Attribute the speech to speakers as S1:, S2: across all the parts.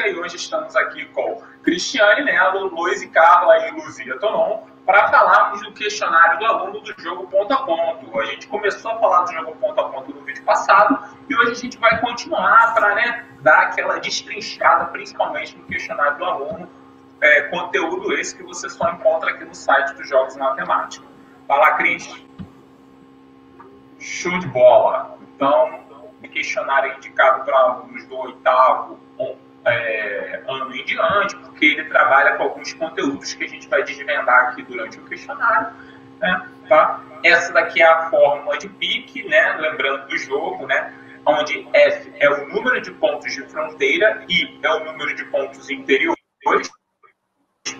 S1: Matemática e hoje estamos aqui com Cristiane Mello, Luiz e Carla e Luzia Tonon para falarmos do questionário do aluno do jogo ponto a ponto. A gente começou a falar do jogo ponto a ponto no vídeo passado e hoje a gente vai continuar para dar aquela destrinchada, principalmente no questionário do aluno, conteúdo esse que você só encontra aqui no site dos Jogos Matemática. Fala, Cris. Show de bola. Então, o questionário é indicado para alunos do 8º ano em diante, porque ele trabalha com alguns conteúdos que a gente vai desvendar aqui durante o questionário. Né, tá? Essa daqui é a fórmula de pique, né, lembrando do jogo, né, onde F é o número de pontos de fronteira e é o número de pontos interiores.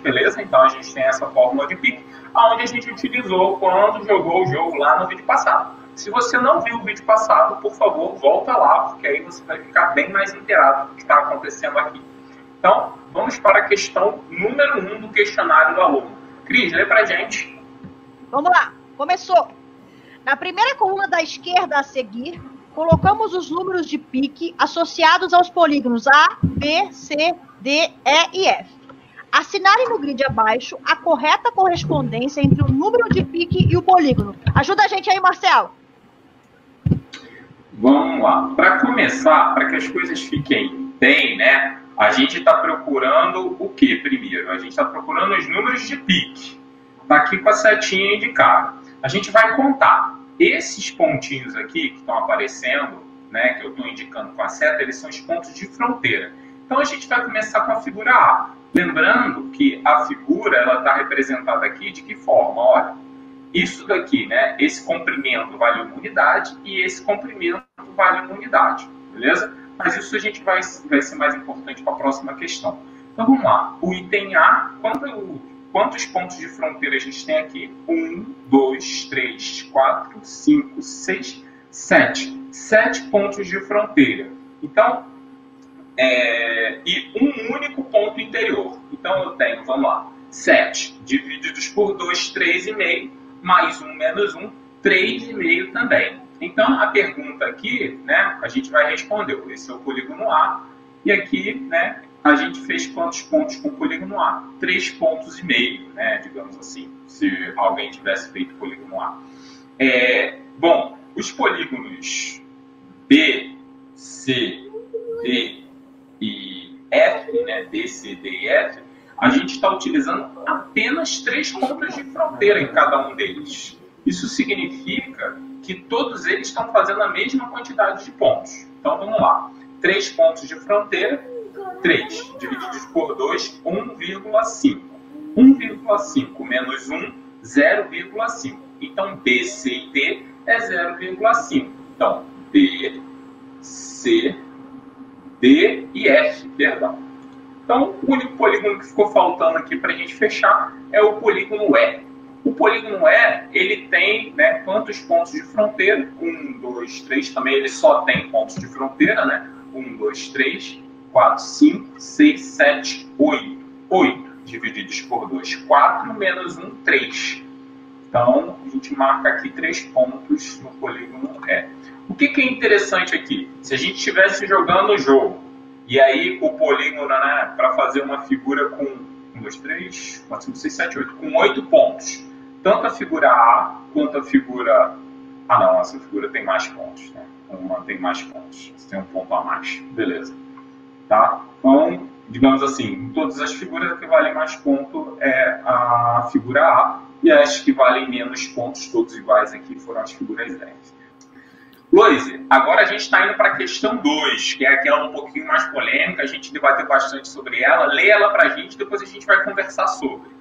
S1: Beleza? Então a gente tem essa fórmula de pique, onde a gente utilizou quando jogou o jogo lá no vídeo passado. Se você não viu o vídeo passado, por favor, volta lá, porque aí você vai ficar bem mais inteirado do que está acontecendo aqui. Então, vamos para a questão número 1 do questionário do aluno. Cris, lê pra gente.
S2: Vamos lá, começou. Na primeira coluna da esquerda a seguir, colocamos os números de pique associados aos polígonos A, B, C, D, E e F. Assinale no grid abaixo a correta correspondência entre o número de pique e o polígono. Ajuda a gente aí, Marcelo.
S1: Vamos lá. Para começar, para que as coisas fiquem bem, né? A gente está procurando o que primeiro? A gente está procurando os números de pique. Está aqui com a setinha indicada. A gente vai contar. Esses pontinhos aqui que estão aparecendo, né, que eu estou indicando com a seta, eles são os pontos de fronteira. Então a gente vai começar com a figura A. Lembrando que a figura ela está representada aqui de que forma? Olha, isso daqui, né? Esse comprimento vale uma unidade e esse comprimento vale uma unidade, beleza? Mas isso a gente vai ser mais importante para a próxima questão. Então vamos lá. O item A, quantos pontos de fronteira a gente tem aqui? 1, 2, 3, 4, 5, 6, 7. 7 pontos de fronteira. Então, e um único ponto interior. Então eu tenho, vamos lá, 7 divididos por 2, 3,5, mais 1 menos 1, 3,5 também. Então a pergunta aqui, né, a gente vai responder, esse é o polígono A, e aqui, né, a gente fez quantos pontos com o polígono A? 3,5 pontos, né, digamos assim, se alguém tivesse feito o polígono A. Bom, os polígonos B, C, D e F, né, B, C, D e F, a gente está utilizando apenas 3 pontos de fronteira em cada um deles. Isso significa que todos eles estão fazendo a mesma quantidade de pontos. Então vamos lá. 3 pontos de fronteira, 3 divididos por 2, 1,5. 1,5 menos 1, 0,5. Então B, C e D é 0,5. Então B, C, D e F, perdão. Então, o único polígono que ficou faltando aqui para a gente fechar é o polígono E. O polígono E, ele tem, né, quantos pontos de fronteira? 1, 2, 3, também ele só tem pontos de fronteira, né? 1, 2, 3, 4, 5, 6, 7, 8. 8 divididos por 2, 4, menos 1, 3. Então, a gente marca aqui 3 pontos no polígono E. O que é interessante aqui? Se a gente estivesse jogando o jogo, e aí o polígono, né, para fazer uma figura com 1, 2, 3, 4, 5, 6, 7, 8, com 8 pontos, tanto a figura A quanto a figura... Ah não, essa figura tem mais pontos, né? Uma tem mais pontos, você tem um ponto a mais, beleza. Tá? Então, digamos assim, em todas as figuras, a que vale mais ponto é a figura A, e as que valem menos pontos, todos iguais aqui, foram as figuras F. Luiz, agora a gente está indo para a questão 2, que é aquela um pouquinho mais polêmica, a gente debateu bastante sobre ela, lê ela para a gente, depois a gente vai conversar sobre.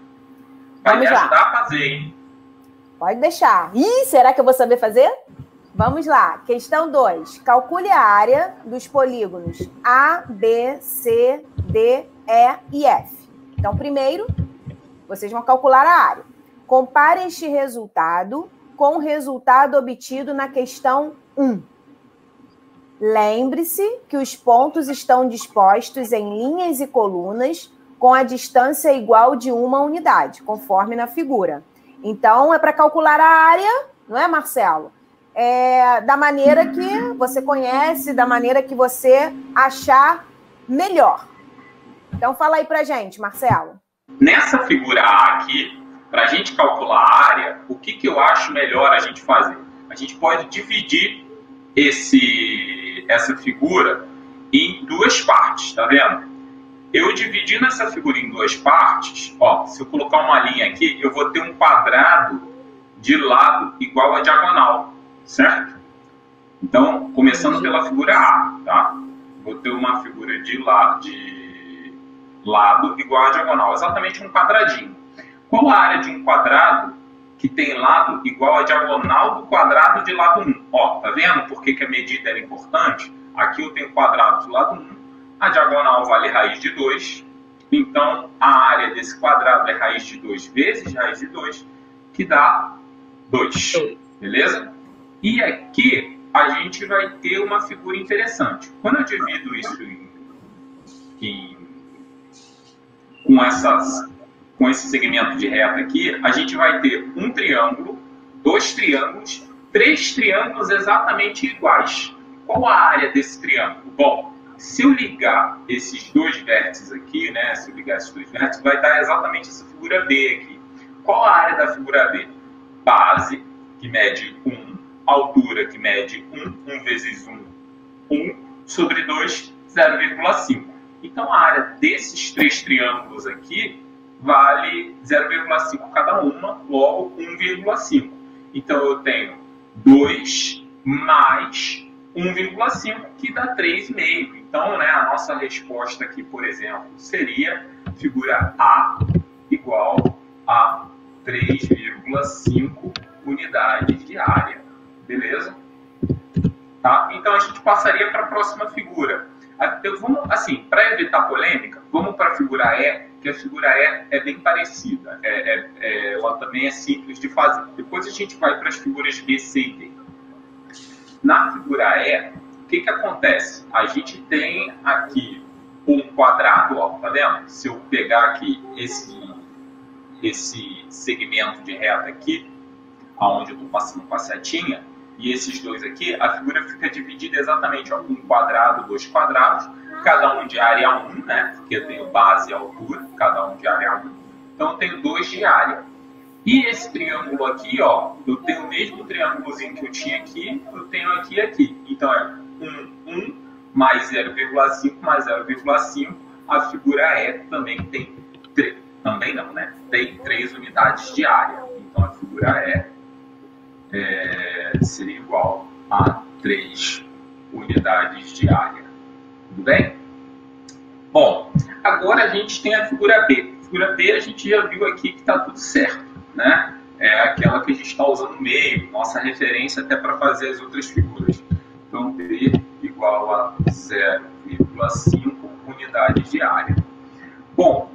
S1: Vai me ajudar a fazer, hein?
S3: Pode deixar. Ih, será que eu vou saber fazer? Vamos lá. Questão 2. Calcule a área dos polígonos A, B, C, D, E e F. Então, primeiro, vocês vão calcular a área. Compare este resultado com o resultado obtido na questão 1. Lembre-se que os pontos estão dispostos em linhas e colunas com a distância igual de uma unidade, conforme na figura. Então, é para calcular a área, não é, Marcelo? Da maneira que você conhece, da maneira que você achar melhor. Então fala aí pra gente, Marcelo.
S1: Nessa figura A aqui, para a gente calcular a área, o que eu acho melhor a gente fazer? A gente pode dividir essa figura em duas partes, tá vendo? Eu dividindo essa figura em duas partes, ó, se eu colocar uma linha aqui, eu vou ter um quadrado de lado igual a diagonal, certo? Então, começando pela figura A, tá? Vou ter uma figura de lado igual a diagonal, exatamente um quadradinho. Qual a área de um quadrado que tem lado igual a diagonal do quadrado de lado 1? Ó, tá vendo por que a medida era importante? Aqui eu tenho quadrado do lado 1, a diagonal vale raiz de 2, então a área desse quadrado é raiz de 2 vezes raiz de 2, que dá 2, beleza? E aqui a gente vai ter uma figura interessante. Quando eu divido isso com esse segmento de reta aqui, a gente vai ter um triângulo, dois triângulos, três triângulos exatamente iguais. Qual a área desse triângulo? Bom, se eu ligar esses dois vértices aqui, né, se eu ligar esses dois vértices, vai dar exatamente essa figura B aqui. Qual a área da figura B? Base, que mede 1, altura, que mede 1, 1 vezes 1, 1, sobre 2, 0,5. Então, a área desses três triângulos aqui vale 0,5 cada uma, logo 1,5. Então, eu tenho 2 mais 1,5, que dá 3,5. Então, né, a nossa resposta aqui, por exemplo, seria figura A igual a 3,5 unidades de área. Beleza? Tá? Então, a gente passaria para a próxima figura. Assim, para evitar polêmica, vamos para a figura E, que a figura E é bem parecida. Ela também é simples de fazer. Depois a gente vai para as figuras B, C e D. Na figura E, o que acontece? A gente tem aqui um quadrado, ó, tá vendo? Se eu pegar aqui esse segmento de reta aqui, aonde eu estou passando com a setinha, e esses dois aqui, a figura fica dividida exatamente, ó, um quadrado, dois quadrados, cada um de área 1, né? Porque eu tenho base e altura, cada um de área 1. Então eu tenho 2 de área. E esse triângulo aqui, ó, eu tenho o mesmo triângulozinho que eu tinha aqui, eu tenho aqui e aqui. Então é 1 mais 0,5 mais 0,5. A figura E também tem 3. Também não, né? Tem 3 unidades de área. Então a figura E seria igual a 3 unidades de área. Tudo bem? Bom, agora a gente tem a figura B. A figura B a gente já viu aqui que está tudo certo, né? É aquela que a gente está usando no meio, nossa referência até para fazer as outras figuras. Então, B igual a 0,5 unidades de área. Bom,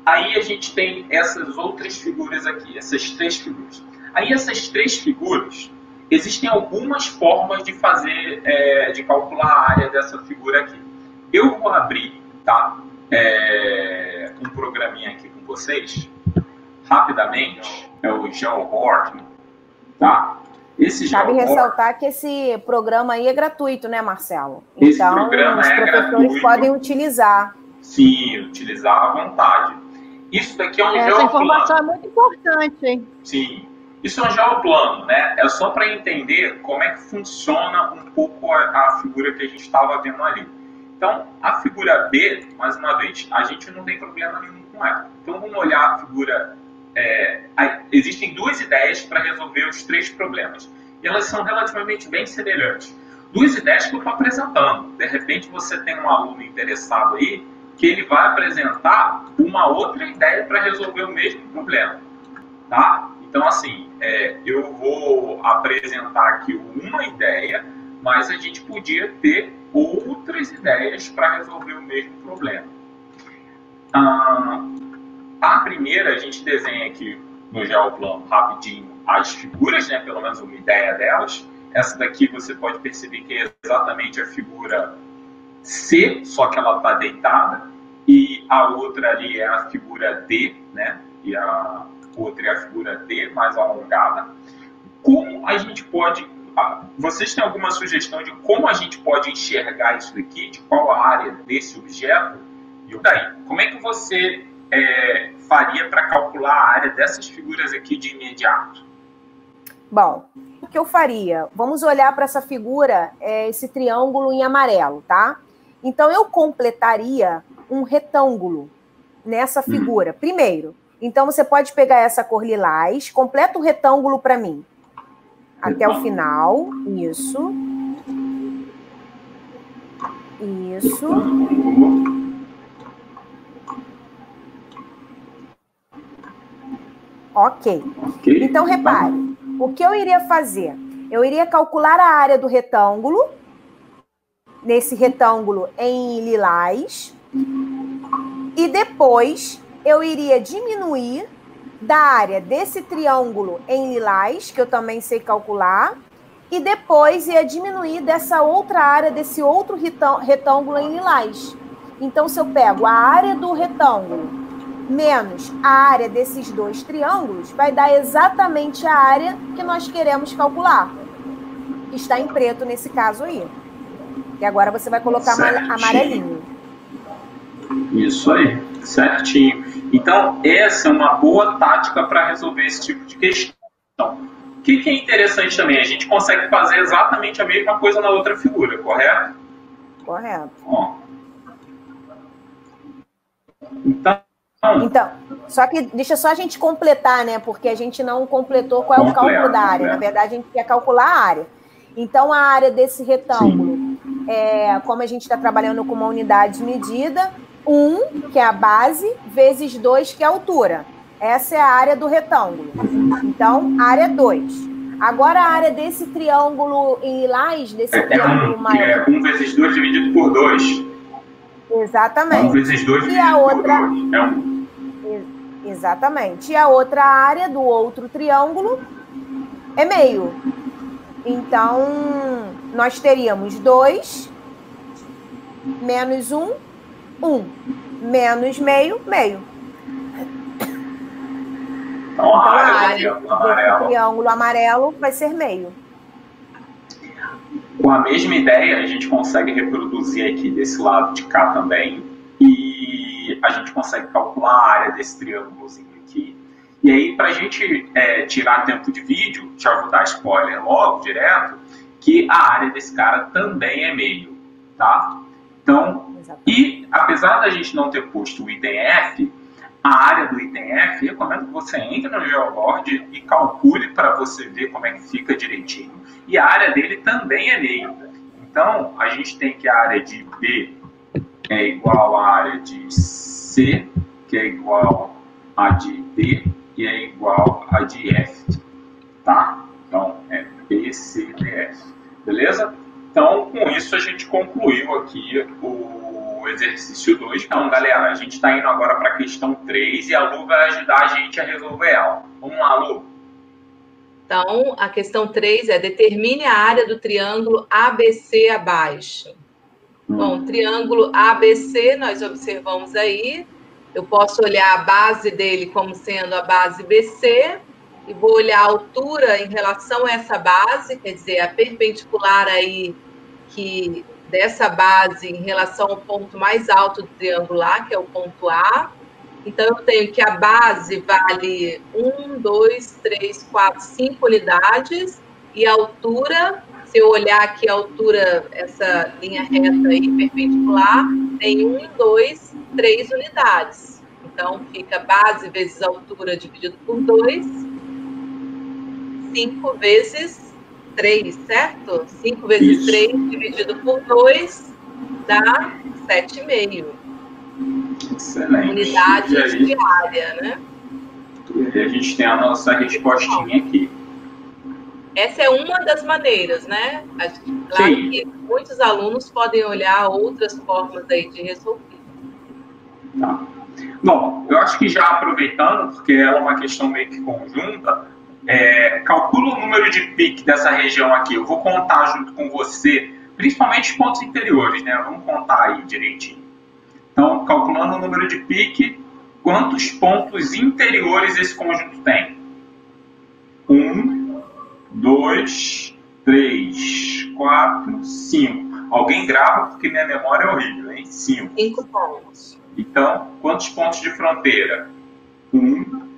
S1: aí a gente tem essas outras figuras aqui, essas 3 figuras. Aí essas 3 figuras, existem algumas formas de fazer, de calcular a área dessa figura aqui. Eu vou abrir, tá, um programinha aqui com vocês, rapidamente, é o GeoHort, tá?
S3: Cabe ressaltar que esse programa aí é gratuito, né, Marcelo?
S1: Esse
S3: então,
S1: programa
S3: os professores podem utilizar.
S1: Sim, utilizar à vontade. Isso daqui é um
S2: Essa
S1: geoplano.
S2: informação é muito importante, hein?
S1: Sim. Isso é um geoplano, né? É só para entender como é que funciona um pouco a figura que a gente estava vendo ali. Então, a figura B, mais uma vez, a gente não tem problema nenhum com ela. Então, vamos olhar a figura... existem 2 ideias para resolver os 3 problemas. E elas são relativamente bem semelhantes. 2 ideias que eu estou apresentando. De repente, você tem um aluno interessado aí que ele vai apresentar uma outra ideia para resolver o mesmo problema. Tá? Então, assim, eu vou apresentar aqui uma ideia, mas a gente podia ter outras ideias para resolver o mesmo problema. A primeira, a gente desenha aqui no geoplano rapidinho as figuras, né, pelo menos uma ideia delas. Essa daqui você pode perceber que é exatamente a figura C, só que ela está deitada. E a outra ali é a figura D, né? E a outra é a figura D, mais alongada. Como a gente pode... Vocês têm alguma sugestão de como a gente pode enxergar isso daqui? De qual a área desse objeto? E daí, como é que você faria para calcular a área dessas figuras aqui de imediato?
S3: Bom, o que eu faria? Vamos olhar para essa figura, esse triângulo em amarelo, tá? Então, eu completaria um retângulo nessa figura, primeiro. Então, você pode pegar essa cor lilás, completa o retângulo para mim. Até o final. Isso. Isso. Ok. Então, repare. O que eu iria fazer? Eu iria calcular a área do retângulo, nesse retângulo em lilás, e depois eu iria diminuir da área desse triângulo em lilás, que eu também sei calcular, e depois ia diminuir dessa outra área, desse outro retângulo em lilás. Então, se eu pego a área do retângulo menos a área desses dois triângulos, vai dar exatamente a área que nós queremos calcular, que está em preto nesse caso aí. E agora você vai colocar amarelinho.
S1: Isso aí, certinho. Então, essa é uma boa tática para resolver esse tipo de questão. O que é interessante também, a gente consegue fazer exatamente a mesma coisa na outra figura, correto?
S3: Correto.
S1: Ó.
S3: Então, só que deixa só a gente completar, né? Porque a gente não completou qual é o cálculo da área. Na verdade, a gente quer calcular a área. Então, a área desse retângulo, como a gente está trabalhando com uma unidade de medida, 1, que é a base, vezes 2, que é a altura. Essa é a área do retângulo. Então, área 2. Agora, a área desse triângulo em lilás, desse triângulo maior.
S1: É 1 vezes 2 dividido por 2.
S3: Exatamente.
S1: 1 vezes 2 dividido
S3: e a outra...
S1: por 2. É 1.
S3: Exatamente. E a outra área do outro triângulo é meio. Então, nós teríamos 2 menos 1, 1. Menos meio, meio.
S1: Então, a área
S3: desse triângulo amarelo vai ser meio.
S1: Com a mesma ideia, a gente consegue reproduzir aqui desse lado de cá também. E a gente consegue calcular a área desse triângulozinho aqui. E aí, para a gente tirar tempo de vídeo, já vou dar spoiler logo, direto, que a área desse cara também é meio, tá? Então, e apesar da gente não ter posto o item F, a área do item F, recomendo que você entre no GeoBoard e calcule para você ver como é que fica direitinho. E a área dele também é meio. Então, a gente tem que a área de B é igual à área de C, que é igual a de D, e é igual a de F, tá? Então, é B, C, D, F. Beleza? Então, com isso, a gente concluiu aqui o exercício 2. Então, galera, a gente está indo agora para a questão 3 e a Lu vai ajudar a gente a resolver ela. Vamos lá, Lu.
S4: Então, a questão 3 é: determine a área do triângulo ABC abaixo. Bom, triângulo ABC, nós observamos aí. Eu posso olhar a base dele como sendo a base BC e vou olhar a altura em relação a essa base, quer dizer, a perpendicular aí que dessa base em relação ao ponto mais alto do triangular, que é o ponto A. Então, eu tenho que a base vale 1, 2, 3, 4, 5 unidades e a altura, se eu olhar aqui a altura, essa linha reta aí perpendicular, tem 1, 2, 3 unidades. Então, fica base vezes altura dividido por 2, 5 vezes 3, certo? 5 vezes 3 dividido por 2 dá 7,5.
S1: Excelente.
S4: Unidades de área, né?
S1: E a gente tem a nossa respostinha aqui.
S4: Essa é uma das maneiras, né? Claro
S1: Sim.
S4: que muitos alunos podem olhar outras formas aí de resolver.
S1: Tá. Bom, eu acho que já aproveitando, porque ela é uma questão meio que conjunta, calcula o número de pique dessa região aqui. Eu vou contar junto com você, principalmente os pontos interiores, né? Vamos contar aí direitinho. Então, calculando o número de pique, quantos pontos interiores esse conjunto tem? 1, 2, 3, 4, 5. Alguém grava porque minha memória é horrível, hein? 5.
S4: 5 pontos.
S1: Então, quantos pontos de fronteira? 1,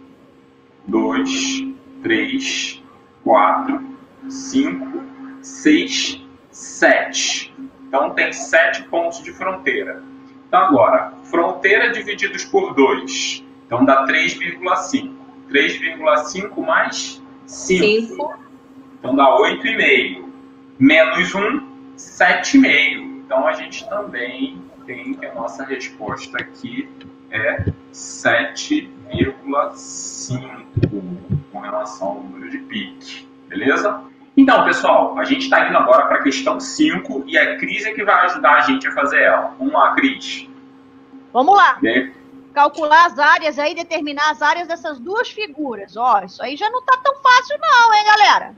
S1: 2, 3, 4, 5, 6, 7. Então, tem 7 pontos de fronteira. Então, agora, fronteira divididos por 2. Então, dá 3,5. 3,5 mais 5. Então, dá 8,5. Menos 1, 7,5. Então, a gente também tem que a nossa resposta aqui é 7,5 com relação ao número de pique. Beleza? Então, pessoal, a gente está indo agora para a questão 5 e a Cris é que vai ajudar a gente a fazer ela. Vamos lá, Cris.
S2: Vamos lá. Calcular as áreas aí, determinar as áreas dessas duas figuras. Ó, isso aí já não tá tão fácil não, hein, galera?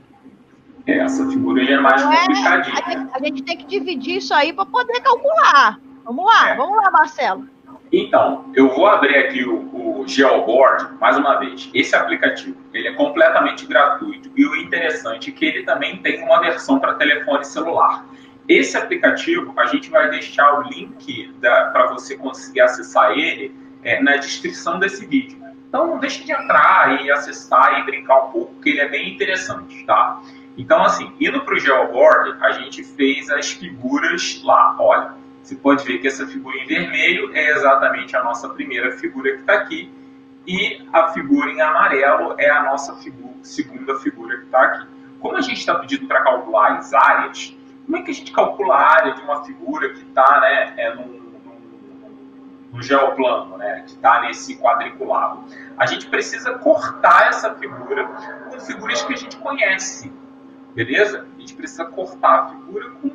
S1: Essa figura já é mais complicadinha.
S2: A gente tem que dividir isso aí para poder calcular. Vamos lá, vamos lá, Marcelo.
S1: Então, eu vou abrir aqui o GeoBoard, mais uma vez. Esse aplicativo, ele é completamente gratuito e o interessante é que ele também tem uma versão para telefone celular. Esse aplicativo, a gente vai deixar o link para você conseguir acessar ele na descrição desse vídeo. Então, não deixe de entrar e acessar e brincar um pouco, porque ele é bem interessante, tá? Então, assim, indo para o GeoBoard, a gente fez as figuras lá. Olha, você pode ver que essa figura em vermelho é exatamente a nossa primeira figura que está aqui. E a figura em amarelo é a nossa segunda figura que está aqui. Como a gente está pedindo para calcular as áreas, como é que a gente calcula a área de uma figura que está no geoplano, né, que está nesse quadriculado? A gente precisa cortar essa figura com figuras que a gente conhece. Beleza? A gente precisa cortar a figura com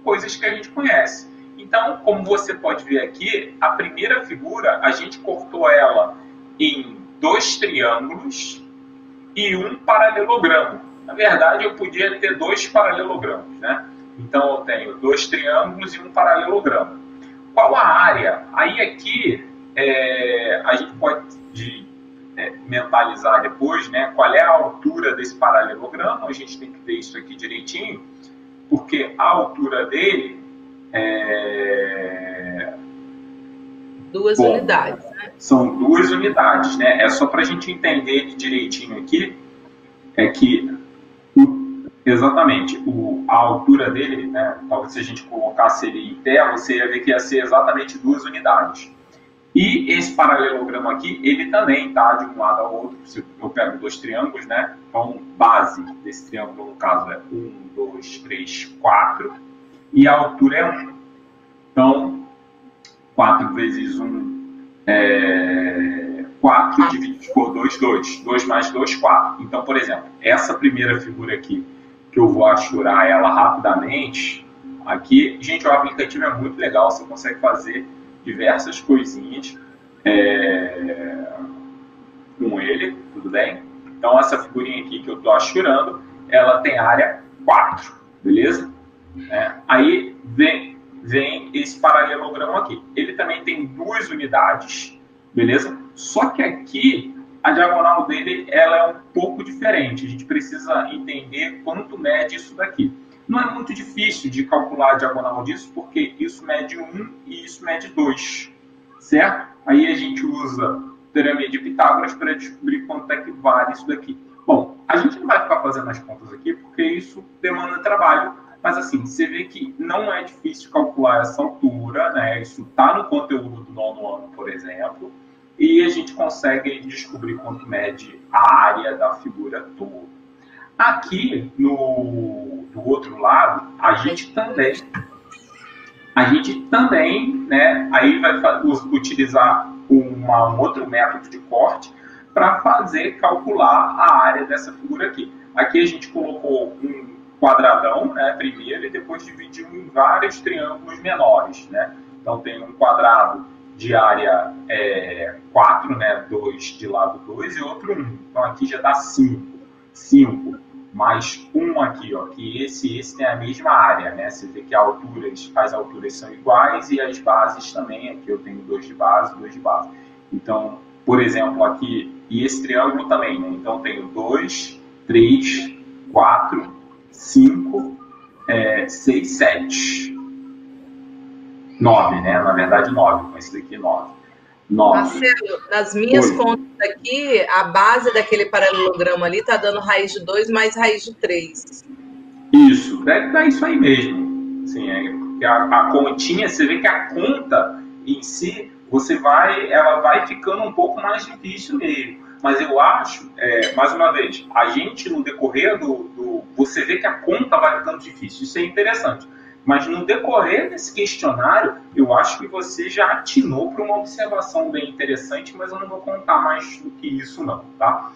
S1: coisas que a gente conhece. Então, como você pode ver aqui, a primeira figura, a gente cortou ela em 2 triângulos e um paralelogramo. Na verdade, eu podia ter 2 paralelogramos, né? Então, eu tenho 2 triângulos e um paralelogramo. Qual a área? Aí aqui, a gente pode mentalizar depois, né? Qual é a altura desse paralelogramo. A gente tem que ver isso aqui direitinho, porque a altura dele
S4: duas unidades, né?
S1: São 2 unidades, né? É só para a gente entender direitinho aqui, é que exatamente a altura dele, né? Talvez se a gente colocasse ele em pé, você ia ver que ia ser exatamente 2 unidades. E esse paralelogramo aqui, ele também está de um lado ao outro. Se eu pego 2 triângulos, né? Então, base desse triângulo, no caso, é 1, 2, 3, 4. E a altura é 1. Então, 4 vezes 1 é 4, dividido por 2, 2. 2 mais 2, 4. Então, por exemplo, essa primeira figura aqui, que eu vou achurar ela rapidamente, aqui, gente, o aplicativo é muito legal, você consegue fazer diversas coisinhas com ele, tudo bem? Então, essa figurinha aqui que eu estou achurando, ela tem área 4, beleza? Aí vem esse paralelogramo aqui. Ele também tem 2 unidades, beleza? Só que aqui, a diagonal dele ela é um pouco diferente. A gente precisa entender quanto mede isso daqui. Não é muito difícil de calcular a diagonal disso, porque isso mede 1 e isso mede 2, certo? Aí a gente usa o teorema de Pitágoras para descobrir quanto é que vale isso daqui. Bom, a gente não vai ficar fazendo as contas aqui, porque isso demanda trabalho, mas assim, você vê que não é difícil calcular essa altura, né? Isso está no conteúdo do 9º ano, por exemplo, e a gente consegue descobrir quanto mede a área da figura toda. Aqui, do outro lado, a gente também, né, aí vai utilizar um outro método de corte para calcular a área dessa figura aqui. Aqui a gente colocou um quadradão, né, primeiro, e depois dividiu em vários triângulos menores, né? Então tem um quadrado de área 4, né, 2 de lado 2 e outro 1. Então aqui já dá 5. 5 mais 1 aqui, ó, que esse tem a mesma área, né? Você vê que as alturas são iguais e as bases também. Aqui eu tenho 2 de base, 2 de base. Então, por exemplo, aqui, e esse triângulo também, né? Então tenho 2, 3, 4, 5, 6, 7. 9, né? Na verdade, 9. Com esse daqui, 9. 9.
S4: Marcelo, nas minhas contas aqui, a base daquele paralelogramo ali está dando raiz de 2 mais raiz de 3.
S1: Isso, deve dar isso aí mesmo. Assim, porque a continha, você vê que a conta em si, ela vai ficando um pouco mais difícil mesmo. Mas eu acho, mais uma vez, a gente no decorrer você vê que a conta vai ficando difícil. Isso é interessante. Mas no decorrer desse questionário, eu acho que você já atinou para uma observação bem interessante, mas eu não vou contar mais do que isso não, tá?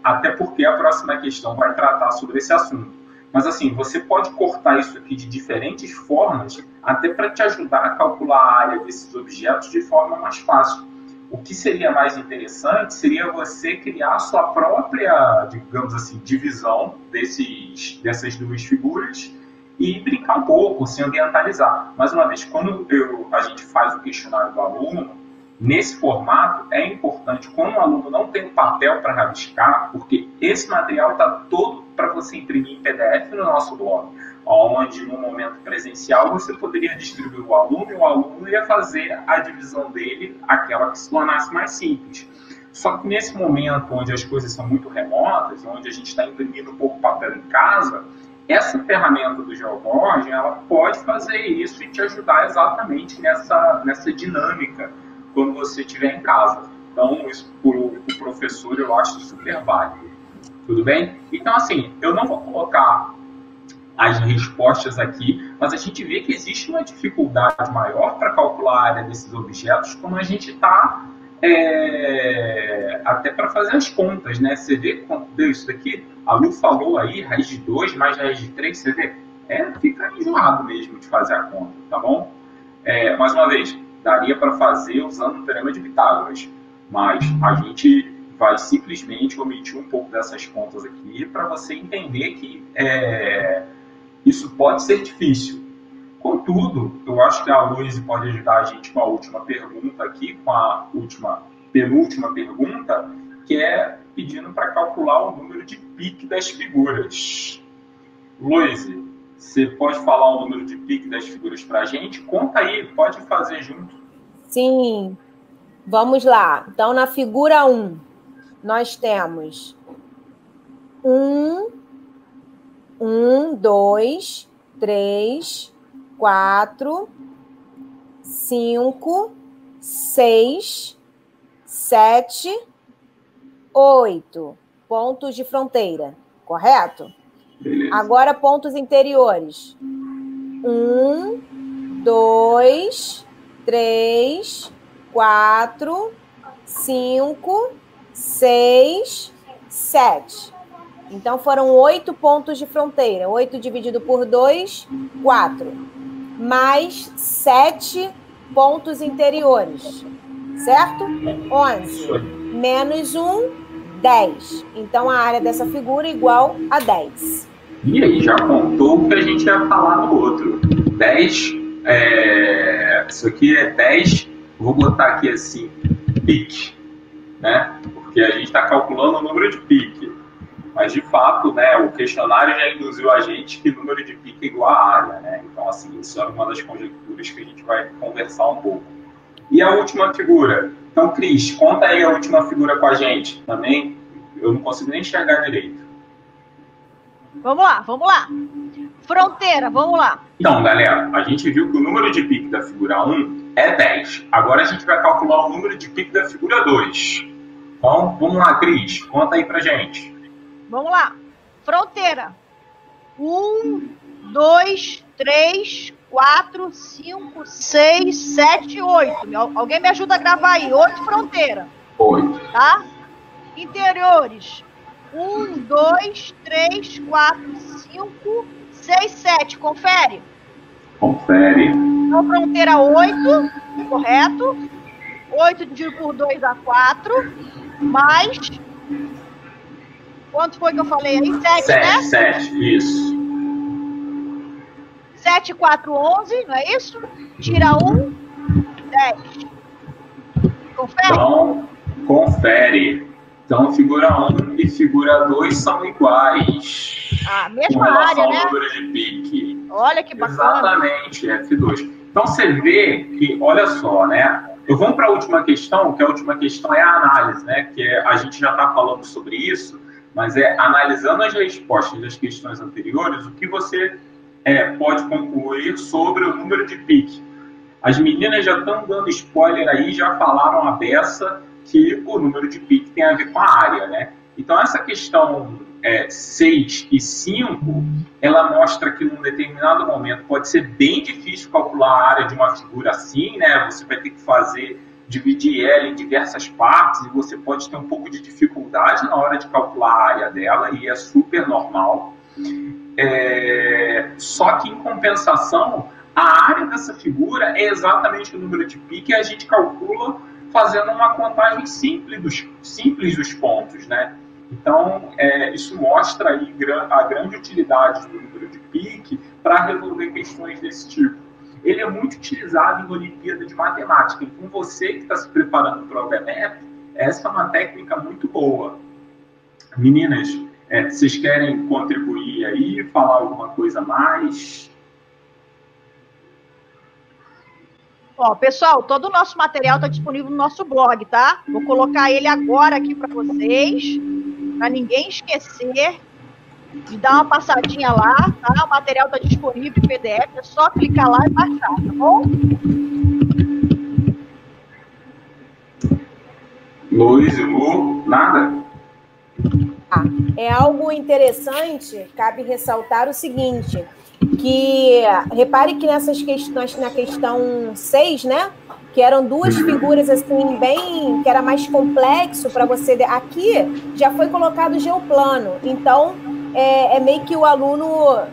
S1: Até porque a próxima questão vai tratar sobre esse assunto. Mas assim, você pode cortar isso aqui de diferentes formas, até para te ajudar a calcular a área desses objetos de forma mais fácil. O que seria mais interessante seria você criar a sua própria, digamos assim, divisão dessas duas figuras e brincar um pouco, se ambientalizar. Mais uma vez, quando a gente faz o questionário do aluno, nesse formato, é importante, quando o aluno não tem um papel para rabiscar, porque esse material está todo para você imprimir em PDF no nosso blog, onde no momento presencial você poderia distribuir o aluno e o aluno ia fazer a divisão dele, aquela que se tornasse mais simples. Só que nesse momento, onde as coisas são muito remotas, onde a gente está imprimindo um pouco papel em casa, essa ferramenta do GeoGorge, ela pode fazer isso e te ajudar exatamente nessa dinâmica quando você estiver em casa. Então, isso para o professor eu acho super válido. Tudo bem? Então, assim, eu não vou colocar as respostas aqui, mas a gente vê que existe uma dificuldade maior para calcular a área desses objetos quando a gente está até para fazer as contas, né? Você vê quanto deu isso daqui? A Lu falou aí, raiz de 2 mais raiz de 3, você vê? Fica enjoado mesmo de fazer a conta, tá bom? Mais uma vez, daria para fazer usando o teorema de Pitágoras, mas a gente vai simplesmente omitir um pouco dessas contas aqui para você entender que isso pode ser difícil. Contudo, eu acho que a Luísa pode ajudar a gente com a última pergunta aqui, com a penúltima pergunta, que é pedindo para calcular o número de pique das figuras. Luísa, você pode falar o número de pique das figuras para a gente? Conta aí, pode fazer junto.
S3: Sim, vamos lá. Então, na figura 1, nós temos 1, 2, 3, 4, 5, 6, 7, 8 pontos de fronteira, correto?
S1: Beleza.
S3: Agora, pontos interiores. 1, 2, 3, 4, 5, 6, 7. Então, foram 8 pontos de fronteira. 8 dividido por 2, 4. Mais 7 pontos interiores. Certo? 11. Menos 1, 10. Então, a área dessa figura é igual a 10.
S1: E aí, já contou o que a gente ia falar no outro. 10, isso aqui é 10, vou botar aqui assim, pique, né? Porque a gente está calculando o número de pique. Mas, de fato, né, o questionário já induziu a gente que o número de pique é igual à área, né? Então, assim, isso é uma das conjecturas que a gente vai conversar um pouco. E a última figura? Então, Cris, conta aí a última figura com a gente. Também, eu não consigo nem enxergar direito.
S2: Vamos lá. Fronteira, vamos lá.
S1: Então, galera, a gente viu que o número de pique da figura 1 é 10. Agora a gente vai calcular o número de pique da figura 2. Então, vamos lá, Cris, conta aí pra gente.
S2: Vamos lá. Fronteira. 1, 2, 3, 4, 5, 6, 7, 8. Alguém me ajuda a gravar aí. 8 fronteira.
S1: 8.
S2: Tá? Interiores. 1, 2, 3, 4, 5, 6, 7. Confere.
S1: Confere.
S2: Então, fronteira 8, correto? 8 dividido por 2 dá 4. Mais... Quanto foi que eu falei aí? 7, né?
S1: 7, isso.
S2: 7, 4, 11, não é isso? Tira 1, 10. Confere?
S1: Então, confere. Então, figura 1 e figura 2 são iguais.
S2: Mesma área, né?
S1: Com relação ao número de pique.
S2: Olha que bacana.
S1: Exatamente, F2. Então, você vê que, olha só, né? Eu vou para a última questão, que a última questão é a análise, né? Que a gente já está falando sobre isso, mas é analisando as respostas das questões anteriores, o que você pode concluir sobre o número de pique. As meninas já estão dando spoiler aí, já falaram a beça que o número de pique tem a ver com a área, né? Então, essa questão 6 e 5, ela mostra que num determinado momento pode ser bem difícil calcular a área de uma figura assim, né? Você vai ter que dividir ela em diversas partes e você pode ter um pouco de dificuldade na hora de calcular a área dela, e é super normal. Só que, em compensação, a área dessa figura é exatamente o número de pique e a gente calcula fazendo uma contagem simples dos pontos, né? Então, isso mostra aí a grande utilidade do número de pique para resolver questões desse tipo. Ele é muito utilizado em Olimpíada de Matemática. Então, você que está se preparando para o OBMEP, essa é uma técnica muito boa. Meninas, vocês querem contribuir aí, falar alguma coisa a mais?
S2: Ó, pessoal, todo o nosso material está disponível no nosso blog, tá? Vou colocar ele agora aqui para vocês, para ninguém esquecer de dar uma passadinha lá, tá? O material está disponível em PDF, é só clicar lá e baixar, tá bom?
S1: Luiz e Lu, nada?
S3: É algo interessante, cabe ressaltar o seguinte, que repare que nessas questões, na questão 6, né, que eram duas figuras assim bem, que era mais complexo para você, aqui já foi colocado o geoplano, então é meio que o aluno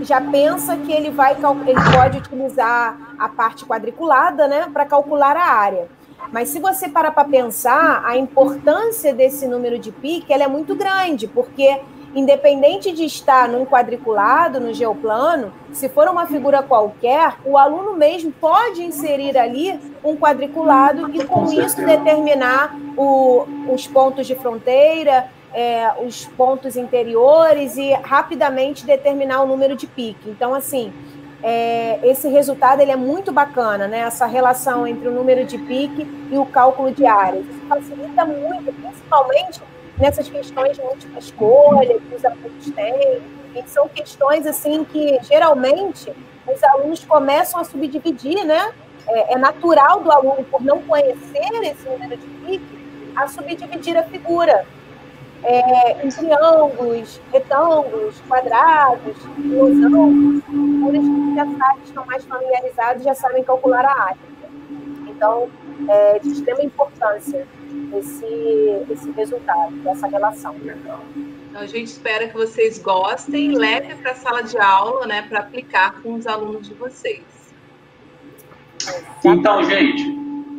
S3: já pensa que ele pode utilizar a parte quadriculada, né, para calcular a área. Mas se você parar para pensar, a importância desse número de pique, ela é muito grande, porque independente de estar num quadriculado, no geoplano, se for uma figura qualquer, o aluno mesmo pode inserir ali um quadriculado e com isso determinar os pontos de fronteira, os pontos interiores e rapidamente determinar o número de pique. Então, assim, esse resultado ele é muito bacana, né? Essa relação entre o número de pique e o cálculo de áreas. Isso facilita muito, principalmente nessas questões de múltipla escolha que os alunos têm. E são questões assim que, geralmente, os alunos começam a subdividir, né? É natural do aluno, por não conhecer esse número de pique, a subdividir a figura em triângulos, retângulos, quadrados, losangos, onde eles já sabem, estão mais familiarizados, já sabem calcular a área. Então, é de extrema importância esse resultado, essa relação.
S4: Então, a gente espera que vocês gostem, leve para a sala de aula, né, para aplicar com os alunos de vocês.
S1: Então, gente,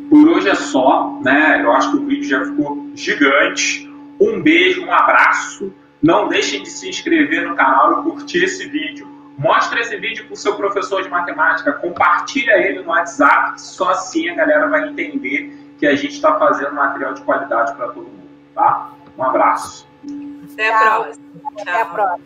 S1: por hoje é só, né? Eu acho que o vídeo já ficou gigante. Um beijo, um abraço. Não deixem de se inscrever no canal e curtir esse vídeo. Mostre esse vídeo para o seu professor de matemática. Compartilha ele no WhatsApp. Só assim a galera vai entender que a gente está fazendo material de qualidade para todo mundo, tá? Um abraço.
S4: Até a próxima.
S3: Até a próxima.